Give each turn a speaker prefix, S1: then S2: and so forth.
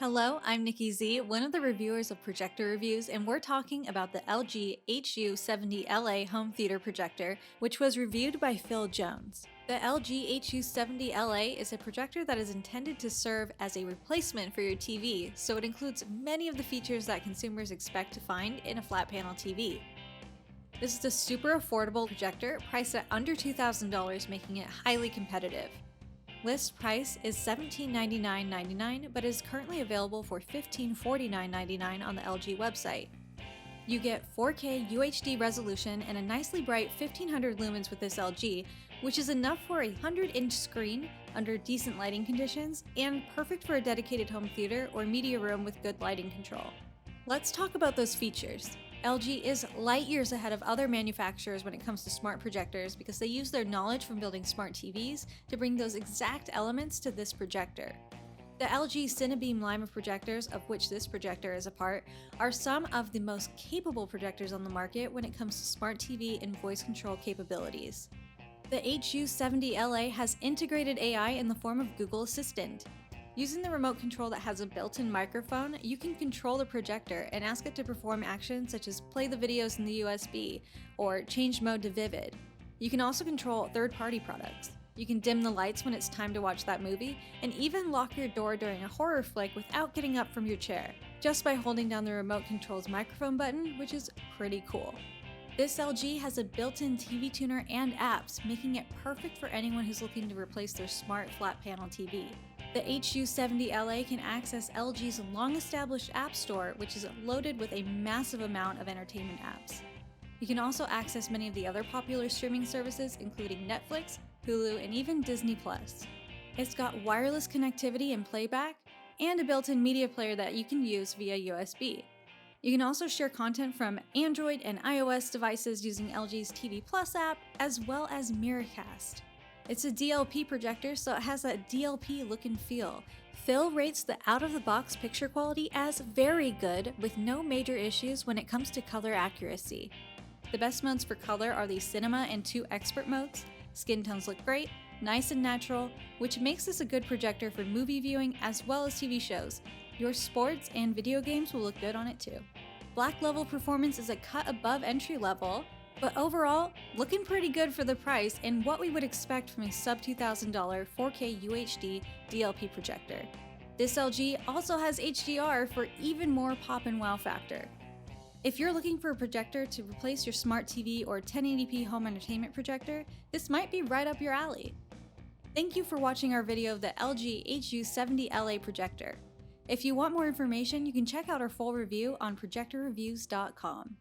S1: Hello, I'm Nikki Z, one of the reviewers of Projector Reviews, and we're talking about the LG HU70LA home theater projector, which was reviewed by Phil Jones. The LG HU70LA is a projector that is intended to serve as a replacement for your TV, so it includes many of the features that consumers expect to find in a flat panel TV. This is a super affordable projector priced at under $2,000, making it highly competitive. List price is $1799.99, but is currently available for $1549.99 on the LG website. You get 4K UHD resolution and a nicely bright 1500 lumens with this LG, which is enough for a 100-inch screen under decent lighting conditions and perfect for a dedicated home theater or media room with good lighting control. Let's talk about those features. LG is light years ahead of other manufacturers when it comes to smart projectors because they use their knowledge from building smart TVs to bring those exact elements to this projector. The LG CineBeam line of projectors, of which this projector is a part, are some of the most capable projectors on the market when it comes to smart TV and voice control capabilities. The HU70LA has integrated AI in the form of Google Assistant. Using the remote control that has a built-in microphone, you can control the projector and ask it to perform actions such as play the videos in the USB or change mode to vivid. You can also control third-party products. You can dim the lights when it's time to watch that movie, and even lock your door during a horror flick without getting up from your chair, just by holding down the remote control's microphone button, which is pretty cool. This LG has a built-in TV tuner and apps, making it perfect for anyone who's looking to replace their smart flat panel TV. The HU70LA can access LG's long-established app store, which is loaded with a massive amount of entertainment apps. You can also access many of the other popular streaming services, including Netflix, Hulu, and even Disney+. It's got wireless connectivity and playback, and a built-in media player that you can use via USB. You can also share content from Android and iOS devices using LG's TV Plus app, as well as Miracast. It's a DLP projector, so it has that DLP look and feel. Phil rates the out-of-the-box picture quality as very good, with no major issues when it comes to color accuracy. The best modes for color are the Cinema and 2 Expert modes. Skin tones look great, nice and natural, which makes this a good projector for movie viewing as well as TV shows. Your sports and video games will look good on it too. Black level performance is a cut above entry level, but overall, looking pretty good for the price and what we would expect from a sub-$2,000 4K UHD DLP projector. This LG also has HDR for even more pop and wow factor. If you're looking for a projector to replace your smart TV or 1080p home entertainment projector, this might be right up your alley. Thank you for watching our video of the LG HU70LA projector. If you want more information, you can check out our full review on projectorreviews.com.